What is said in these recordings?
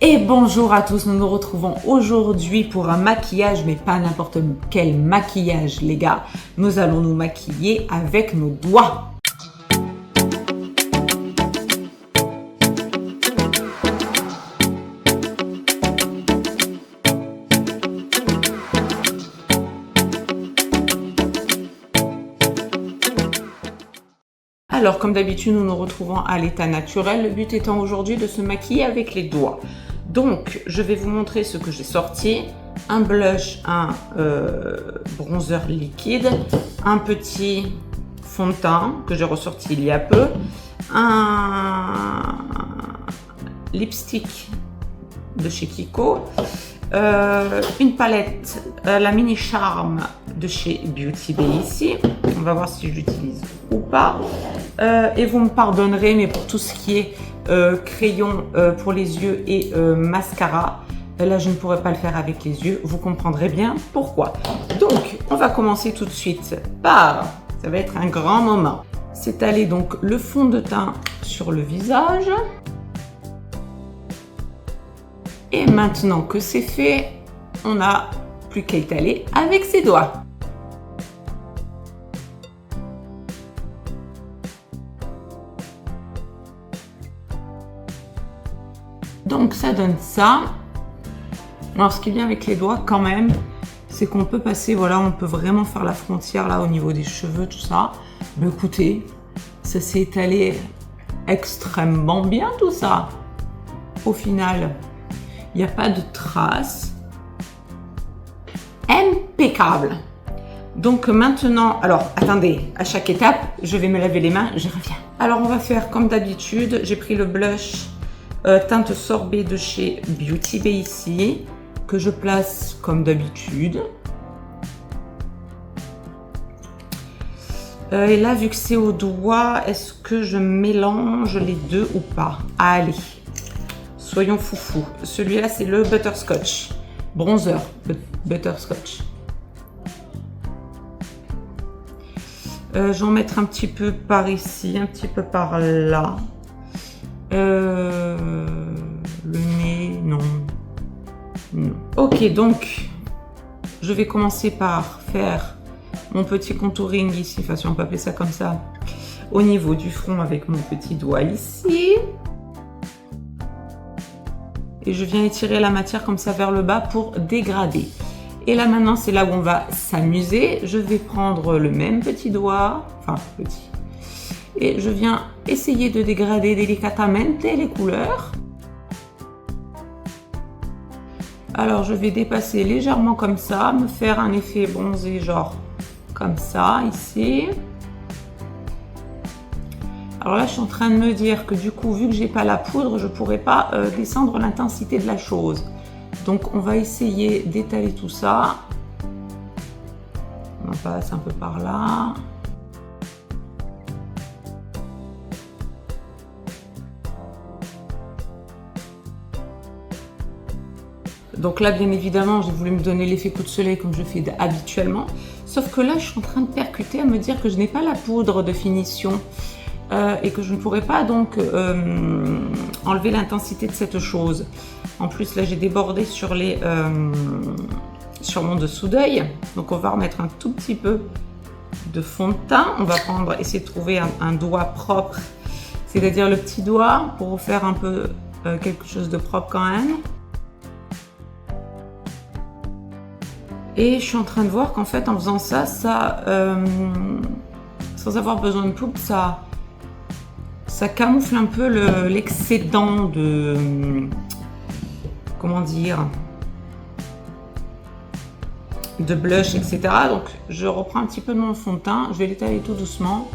Et bonjour à tous, nous nous retrouvons aujourd'hui pour un maquillage, mais pas n'importe quel maquillage les gars. Nous allons nous maquiller avec nos doigts. Alors comme d'habitude, nous nous retrouvons à l'état naturel, le but étant aujourd'hui de se maquiller avec les doigts. Donc, je vais vous montrer ce que j'ai sorti. Un blush, un bronzer liquide, un petit fond de teint que j'ai ressorti il y a peu, un lipstick de chez Kiko, une palette, la Mini Charme de chez Beauty Bay ici. On va voir si je l'utilise ou pas. Et vous me pardonnerez, mais pour tout ce qui est crayon pour les yeux et mascara, là je ne pourrais pas le faire avec les yeux, vous comprendrez bien pourquoi. Donc on va commencer tout de suite par, ça va être un grand moment, s'étaler donc le fond de teint sur le visage. Et maintenant que c'est fait, on n'a plus qu'à étaler avec ses doigts. Donc ça donne ça. Alors ce qui est bien avec les doigts quand même, c'est qu'on peut passer, voilà, on peut vraiment faire la frontière là au niveau des cheveux, tout ça. Mais écoutez, ça s'est étalé extrêmement bien tout ça. Au final, il n'y a pas de traces. Impeccable. Donc maintenant, alors attendez, à chaque étape, je vais me laver les mains, je reviens. Alors on va faire comme d'habitude, j'ai pris le blush teinte sorbet de chez Beauty Bay ici, que je place comme d'habitude. Et là, vu que c'est au doigt, est-ce que je mélange les deux ou pas? Allez, soyons foufous. Celui-là, c'est le Butterscotch. Bronzer Butterscotch. Je vais en mettre un petit peu par ici, un petit peu par là. Le nez, non. Ok, donc je vais commencer par faire mon petit contouring ici, enfin si on peut appeler ça comme ça, au niveau du front avec mon petit doigt ici. Et je viens étirer la matière comme ça vers le bas pour dégrader. Et là maintenant, c'est là où on va s'amuser. Je vais prendre le même petit doigt, enfin petit, et je viens essayer de dégrader délicatement les couleurs. Alors je vais dépasser légèrement comme ça, me faire un effet bronzé genre comme ça ici. Alors là je suis en train de me dire que du coup vu que j'ai pas la poudre, je pourrais pas descendre l'intensité de la chose. Donc on va essayer d'étaler tout ça. On passe un peu par là. Donc là, bien évidemment, j'ai voulu me donner l'effet coup de soleil comme je fais habituellement. Sauf que là, je suis en train de percuter à me dire que je n'ai pas la poudre de finition et que je ne pourrais pas donc enlever l'intensité de cette chose. En plus, là, j'ai débordé sur mon dessous d'œil. Donc, on va remettre un tout petit peu de fond de teint. On va essayer de trouver un doigt propre, c'est-à-dire le petit doigt pour faire un peu quelque chose de propre quand même. Et je suis en train de voir qu'en fait, en faisant ça, sans avoir besoin de poudre, ça camoufle un peu l'excédent de, comment dire, de blush, etc. Donc, je reprends un petit peu de mon fond de teint, je vais l'étaler tout doucement.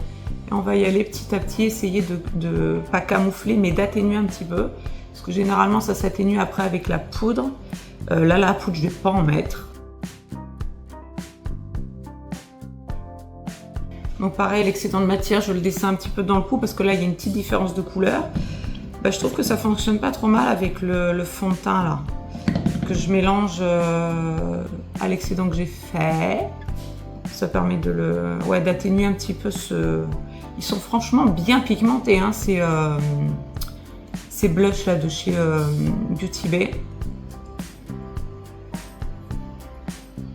Et on va y aller petit à petit, essayer de pas camoufler, mais d'atténuer un petit peu. Parce que généralement, ça s'atténue après avec la poudre. Là, la poudre, je ne vais pas en mettre. Donc pareil, l'excédent de matière, je le descends un petit peu dans le cou parce que là, il y a une petite différence de couleur. Bah, je trouve que ça fonctionne pas trop mal avec le fond de teint là, que je mélange à l'excédent que j'ai fait. Ça permet d'atténuer un petit peu ce... Ils sont franchement bien pigmentés, hein. ces blushs là de chez Beauty Bay.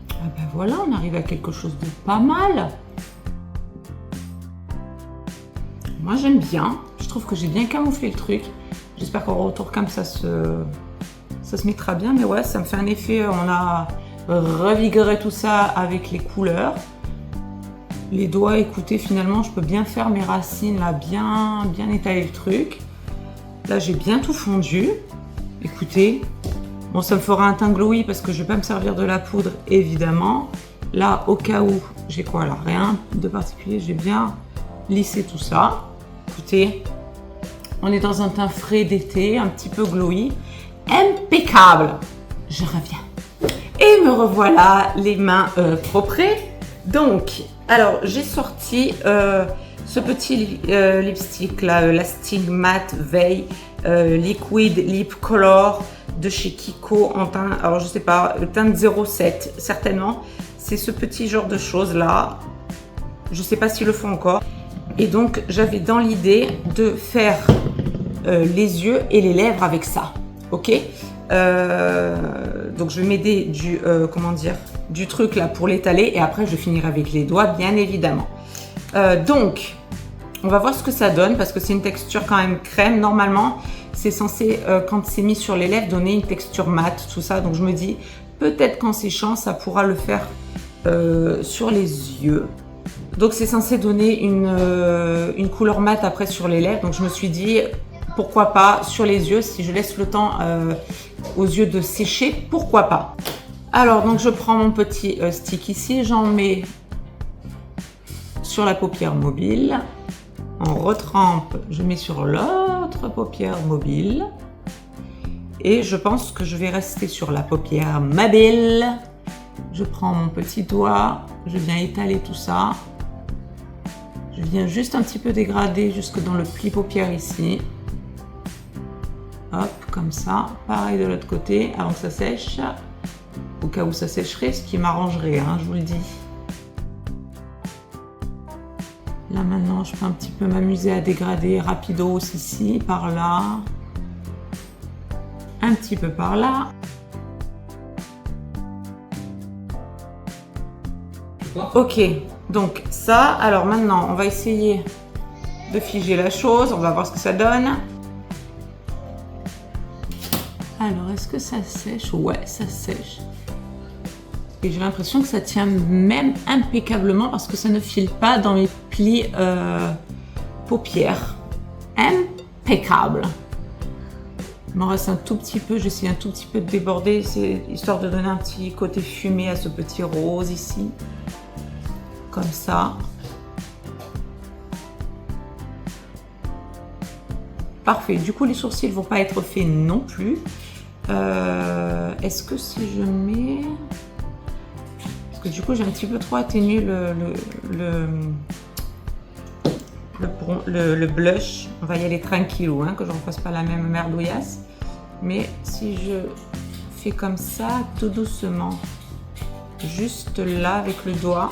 Ah ben voilà, on arrive à quelque chose de pas mal. Moi j'aime bien, je trouve que j'ai bien camouflé le truc. J'espère qu'en retour comme ça se mettra bien, mais ouais, ça me fait un effet, on a revigoré tout ça avec les couleurs. Les doigts, écoutez, finalement, je peux bien faire mes racines, là, bien étaler le truc. Là, j'ai bien tout fondu. Écoutez, bon, ça me fera un teint glowy parce que je vais pas me servir de la poudre, évidemment. Là, au cas où, j'ai quoi là? Rien de particulier, j'ai bien lissé tout ça. Écoutez, on est dans un teint frais d'été, un petit peu glowy. Impeccable! Je reviens. Et me revoilà les mains propres. Donc, alors j'ai sorti ce petit lipstick là, la Stigmat Veil Liquid Lip Color de chez Kiko en teint, alors je sais pas, teinte 07 certainement. C'est ce petit genre de choses là. Je sais pas s'ils le font encore. Et donc j'avais dans l'idée de faire les yeux et les lèvres avec ça. Ok. Donc je vais m'aider du comment dire, du truc là pour l'étaler et après je finirai avec les doigts bien évidemment. Donc on va voir ce que ça donne parce que c'est une texture quand même crème. Normalement c'est censé quand c'est mis sur les lèvres donner une texture mate tout ça, donc je me dis peut-être qu'en séchant ça pourra le faire sur les yeux. Donc c'est censé donner une couleur mate après sur les lèvres, donc je me suis dit pourquoi pas sur les yeux, si je laisse le temps aux yeux de sécher, pourquoi pas. Alors donc je prends mon petit stick ici, j'en mets sur la paupière mobile, on retrempe, je mets sur l'autre paupière mobile et je pense que je vais rester sur la paupière mobile. Je prends mon petit doigt, je viens étaler tout ça, je viens juste un petit peu dégrader jusque dans le pli paupière ici. Hop, comme ça. Pareil de l'autre côté, avant que ça sèche. Au cas où ça sécherait, ce qui m'arrangerait, hein, je vous le dis. Là maintenant, je peux un petit peu m'amuser à dégrader rapidos ici, par là. Un petit peu par là. Ok, donc ça, alors maintenant, on va essayer de figer la chose. On va voir ce que ça donne. Alors, est-ce que ça sèche? Ouais, ça sèche. Et j'ai l'impression que ça tient même impeccablement parce que ça ne file pas dans mes plis paupières. Impeccable. Il m'en reste un tout petit peu, j'essaie un tout petit peu de déborder, c'est histoire de donner un petit côté fumé à ce petit rose ici. Comme ça. Parfait. Du coup, les sourcils ne vont pas être faits non plus. Est-ce que si je mets... Parce que du coup, j'ai un petit peu trop atténué le blush. On va y aller tranquillou, hein, que je ne refasse pas la même merdouillasse. Mais si je fais comme ça, tout doucement, juste là avec le doigt.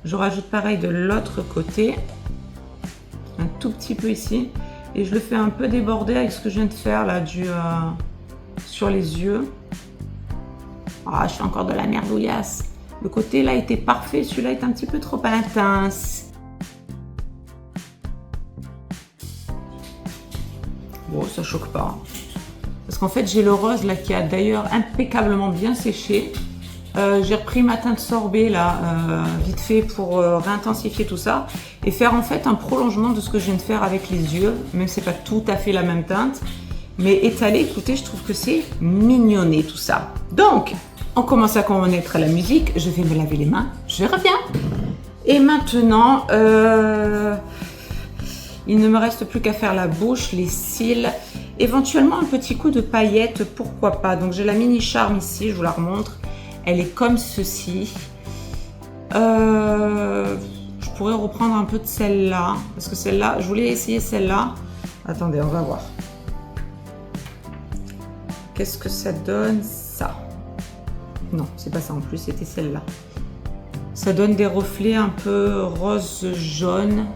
Je rajoute pareil de l'autre côté, un tout petit peu ici, et je le fais un peu déborder avec ce que je viens de faire là, sur les yeux. Ah, je fais encore de la merdouillasse. Le côté là était parfait, celui-là est un petit peu trop intense. Bon, ça choque pas. Parce qu'en fait, j'ai le rose là qui a d'ailleurs impeccablement bien séché. J'ai repris ma teinte sorbet là, vite fait pour réintensifier tout ça et faire en fait un prolongement de ce que je viens de faire avec les yeux, même si c'est pas tout à fait la même teinte, mais étalé, écoutez, je trouve que c'est mignonné tout ça. Donc, on commence à connaître la musique, je vais me laver les mains, je reviens. Et maintenant, il ne me reste plus qu'à faire la bouche, les cils, éventuellement un petit coup de paillettes, pourquoi pas. Donc j'ai la mini charme ici, je vous la remontre. Elle est comme ceci. Je pourrais reprendre un peu de celle-là. Parce que celle-là, je voulais essayer celle-là. Attendez, on va voir. Qu'est-ce que ça donne, ça? Non, c'est pas ça en plus, c'était celle-là. Ça donne des reflets un peu rose-jaune.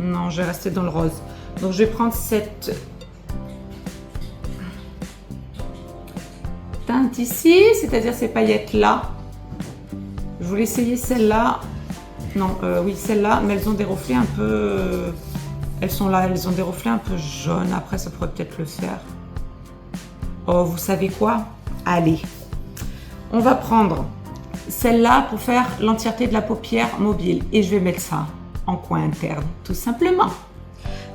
Non, je vais rester dans le rose. Donc je vais prendre cette teinte ici, c'est-à-dire ces paillettes-là. Je voulais essayer celle-là. Non, oui, celle-là, mais elles ont des reflets un peu... elles sont là, elles ont des reflets un peu jaunes. Après, ça pourrait peut-être le faire. Oh, vous savez quoi? Allez, on va prendre celle-là pour faire l'entièreté de la paupière mobile. Et je vais mettre ça en coin interne, tout simplement.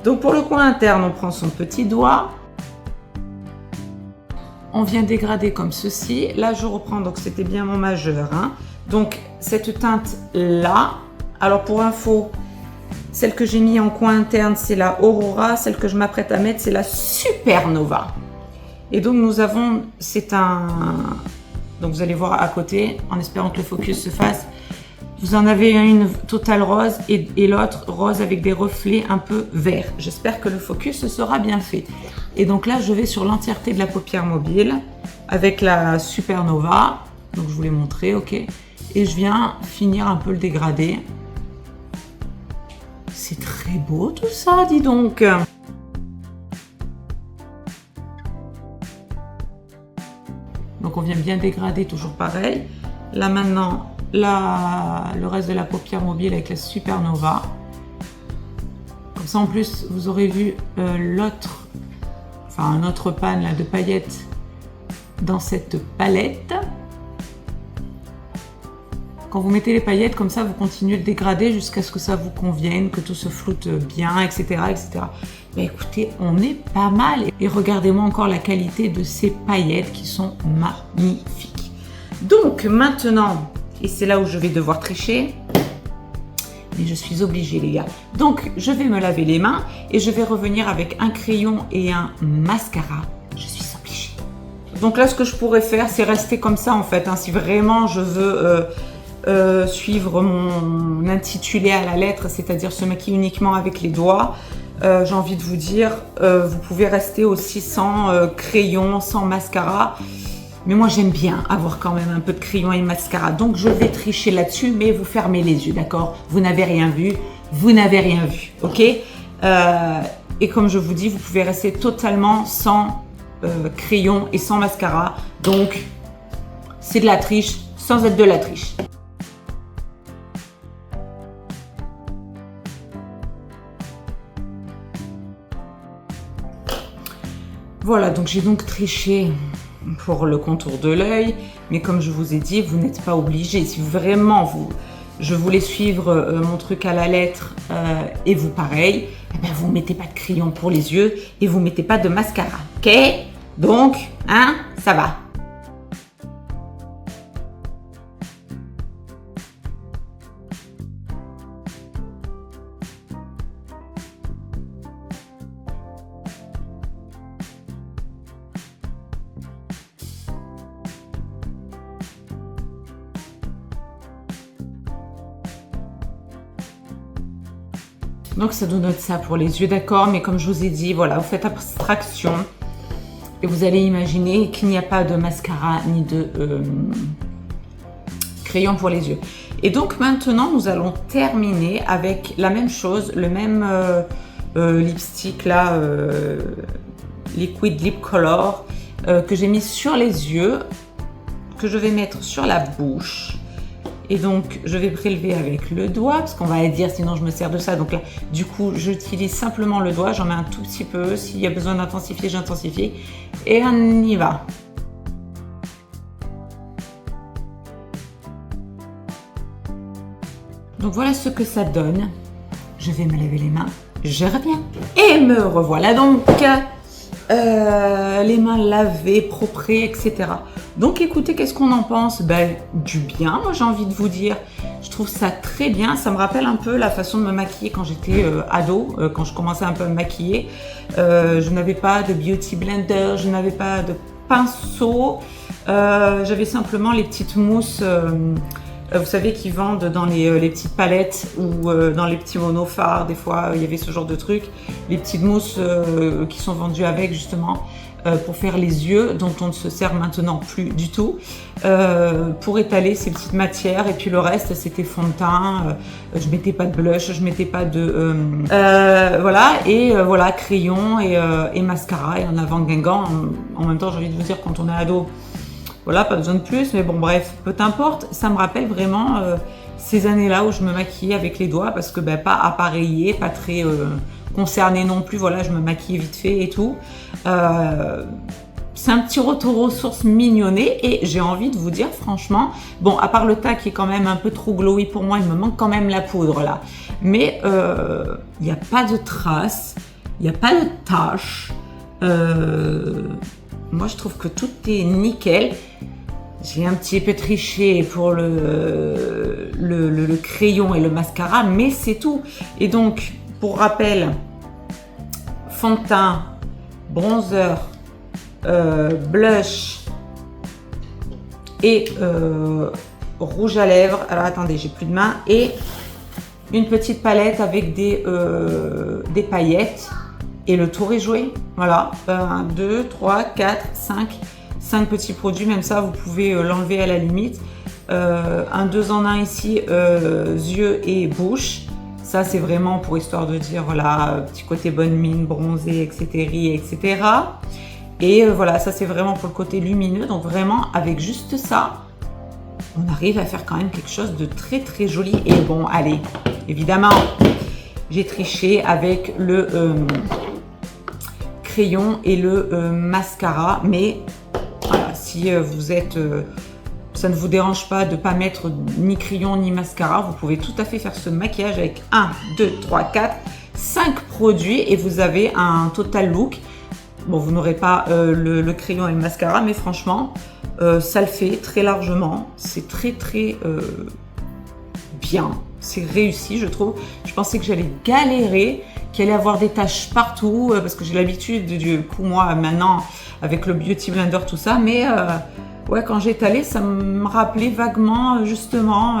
Donc pour le coin interne, on prend son petit doigt. On vient dégrader comme ceci. Là, je reprends, donc c'était bien mon majeur. Hein. Donc cette teinte-là, alors pour info, celle que j'ai mis en coin interne, c'est la Aurora. Celle que je m'apprête à mettre, c'est la Supernova. Et donc nous avons, c'est un... Donc vous allez voir à côté, en espérant que le focus se fasse. Vous en avez une totale rose et l'autre rose avec des reflets un peu verts. J'espère que le focus sera bien fait. Et donc là, je vais sur l'entièreté de la paupière mobile avec la Supernova. Donc je vous l'ai montré, ok. Et je viens finir un peu le dégradé. C'est très beau tout ça, dis donc. Donc on vient bien dégrader, toujours pareil. Là maintenant, le reste de la paupière mobile avec la Supernova. Comme ça en plus, vous aurez vu l'autre, enfin un autre pan là, de paillettes dans cette palette. Quand vous mettez les paillettes comme ça, vous continuez de dégrader jusqu'à ce que ça vous convienne, que tout se floute bien, etc. etc. Mais écoutez, on est pas mal. Et regardez-moi encore la qualité de ces paillettes qui sont magnifiques. Donc maintenant, et c'est là où je vais devoir tricher, mais je suis obligée les gars. Donc je vais me laver les mains et je vais revenir avec un crayon et un mascara. Je suis obligée. Donc là, ce que je pourrais faire, c'est rester comme ça en fait. Hein, si vraiment je veux... suivre mon intitulé à la lettre, c'est-à-dire se maquiller uniquement avec les doigts. J'ai envie de vous dire, vous pouvez rester aussi sans crayon, sans mascara. Mais moi, j'aime bien avoir quand même un peu de crayon et mascara. Donc, je vais tricher là-dessus, mais vous fermez les yeux, d'accord? Vous n'avez rien vu, vous n'avez rien vu, ok? Et comme je vous dis, vous pouvez rester totalement sans crayon et sans mascara. Donc, c'est de la triche sans être de la triche. Voilà, donc j'ai donc triché pour le contour de l'œil, mais comme je vous ai dit, vous n'êtes pas obligé. Si vraiment je voulais suivre mon truc à la lettre et vous pareil, eh ben vous ne mettez pas de crayon pour les yeux et vous ne mettez pas de mascara, ok? Donc, hein, ça va. Donc ça donne ça pour les yeux, d'accord, mais comme je vous ai dit, voilà, vous faites abstraction et vous allez imaginer qu'il n'y a pas de mascara ni de crayon pour les yeux. Et donc maintenant, nous allons terminer avec la même chose, le même lipstick là, Liquid Lip Color, que j'ai mis sur les yeux, que je vais mettre sur la bouche. Et donc, je vais prélever avec le doigt, parce qu'on va dire, sinon je me sers de ça. Donc là, du coup, j'utilise simplement le doigt. J'en mets un tout petit peu. S'il y a besoin d'intensifier, j'intensifie. Et on y va. Donc voilà ce que ça donne. Je vais me laver les mains. Je reviens. Et me revoilà donc. Les mains lavées, proprées, etc. Donc écoutez, qu'est-ce qu'on en pense? Ben, du bien, moi j'ai envie de vous dire. Je trouve ça très bien. Ça me rappelle un peu la façon de me maquiller quand j'étais ado, quand je commençais un peu à me maquiller. Je n'avais pas de beauty blender, je n'avais pas de pinceau. J'avais simplement les petites mousses, vous savez, qui vendent dans les petites palettes ou dans les petits monophares. Des fois, il y avait ce genre de trucs. Les petites mousses qui sont vendues avec, justement. pour faire les yeux, dont on ne se sert maintenant plus du tout, pour étaler ces petites matières. Et puis le reste, c'était fond de teint. Je mettais pas de blush, je mettais pas de... voilà, et voilà, crayon et mascara. Et en avant Guingamp, en même temps, j'ai envie de vous dire, quand on est ado, voilà, pas besoin de plus. Mais bon, bref, peu importe. Ça me rappelle vraiment ces années-là où je me maquillais avec les doigts, parce que pas appareillé, pas très... concernée non plus, voilà, je me maquillais vite fait et tout. C'est un petit retour aux sources mignonné et j'ai envie de vous dire franchement, bon, à part le teint qui est quand même un peu trop glowy pour moi, il me manque quand même la poudre là. Mais il n'y a pas de traces, il n'y a pas de taches. Moi, je trouve que tout est nickel. J'ai un petit peu triché pour le crayon et le mascara, mais c'est tout. Et donc, pour rappel, fond de teint, bronzer, blush et rouge à lèvres. Alors attendez, j'ai plus de main. Et une petite palette avec des paillettes. Et le tour est joué. Voilà, 1, 2, 3, 4, 5 petits produits. Même ça, vous pouvez l'enlever à la limite. Un 2 en 1 ici, yeux et bouche. Ça, c'est vraiment pour histoire de dire, voilà, petit côté bonne mine, bronzé, etc. Et voilà, ça, c'est vraiment pour le côté lumineux. Donc, vraiment, avec juste ça, on arrive à faire quand même quelque chose de très, très joli. Et bon, allez, évidemment, j'ai triché avec le crayon et le mascara. Mais voilà, si vous êtes... ça ne vous dérange pas de ne pas mettre ni crayon ni mascara, vous pouvez tout à fait faire ce maquillage avec 1, 2, 3, 4, 5 produits et vous avez un total look. Bon, vous n'aurez pas le crayon et le mascara, mais franchement, ça le fait très largement. C'est très bien. C'est réussi, je trouve. Je pensais que j'allais galérer, qu'il allait avoir des taches partout, parce que j'ai l'habitude, du coup, moi, maintenant, avec le Beauty Blender, tout ça, mais... ouais, quand j'étalais, ça me rappelait vaguement, justement,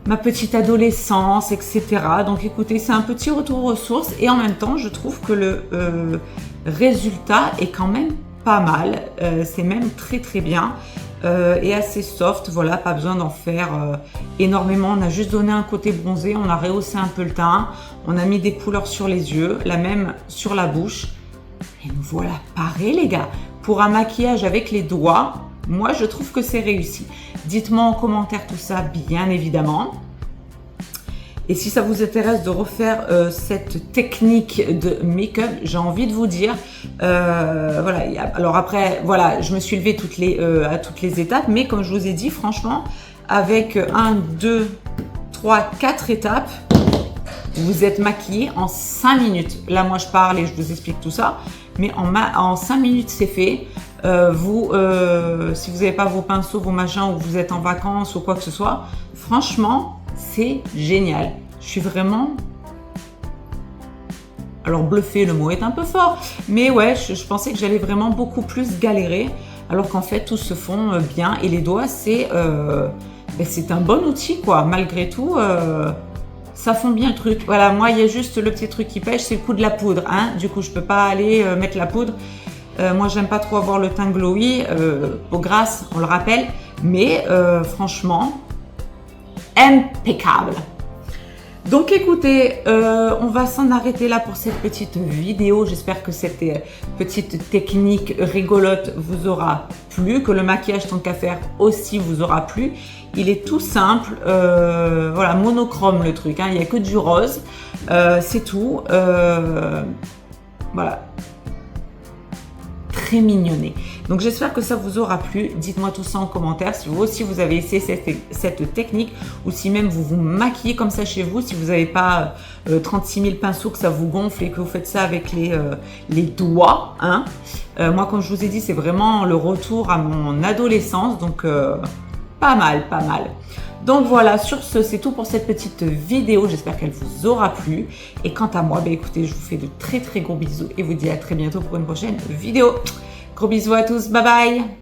ma petite adolescence, etc. Donc, écoutez, c'est un petit retour aux sources. Et en même temps, je trouve que le résultat est quand même pas mal. C'est même très bien. Et assez soft, voilà, pas besoin d'en faire énormément. On a juste donné un côté bronzé, on a rehaussé un peu le teint. On a mis des couleurs sur les yeux, la même sur la bouche. Et nous voilà parés, les gars. Pour un maquillage avec les doigts, moi, je trouve que c'est réussi. Dites-moi en commentaire tout ça, bien évidemment. Et si ça vous intéresse de refaire cette technique de make-up, j'ai envie de vous dire, voilà. Alors après, voilà, je me suis levée à toutes les étapes, mais comme je vous ai dit, franchement, avec 1, 2, 3, 4 étapes, vous êtes maquillé en 5 minutes. Là, moi, je parle et je vous explique tout ça. Mais en 5 minutes, c'est fait. Si vous n'avez pas vos pinceaux, vos machins, ou vous êtes en vacances ou quoi que ce soit, franchement, c'est génial. Je suis vraiment... Alors, bluffé, le mot est un peu fort. Mais ouais, je pensais que j'allais vraiment beaucoup plus galérer. Alors qu'en fait, tout se fond bien. Et les doigts, c'est un bon outil, quoi. Malgré tout... ça fond bien le truc. Voilà, moi, il y a juste le petit truc qui pêche, c'est le coup de la poudre. Hein. Du coup, je peux pas aller mettre la poudre. Moi, j'aime pas trop avoir le teint glowy, peau grasse, on le rappelle. Mais franchement, impeccable. Donc, écoutez, on va s'en arrêter là pour cette petite vidéo. J'espère que cette petite technique rigolote vous aura plu, que le maquillage tant qu'à faire aussi vous aura plu. Il est tout simple, voilà, monochrome le truc, hein, il n'y a que du rose, c'est tout, voilà, très mignonné. Donc j'espère que ça vous aura plu, dites-moi tout ça en commentaire, si vous aussi vous avez essayé cette technique, ou si même vous vous maquillez comme ça chez vous, si vous n'avez pas 36 000 pinceaux, que ça vous gonfle et que vous faites ça avec les doigts, hein. Moi, comme je vous ai dit, c'est vraiment le retour à mon adolescence, donc... pas mal. Donc voilà, sur ce, c'est tout pour cette petite vidéo. J'espère qu'elle vous aura plu. Et quant à moi, écoutez, je vous fais de très gros bisous et vous dis à très bientôt pour une prochaine vidéo. Gros bisous à tous, bye bye!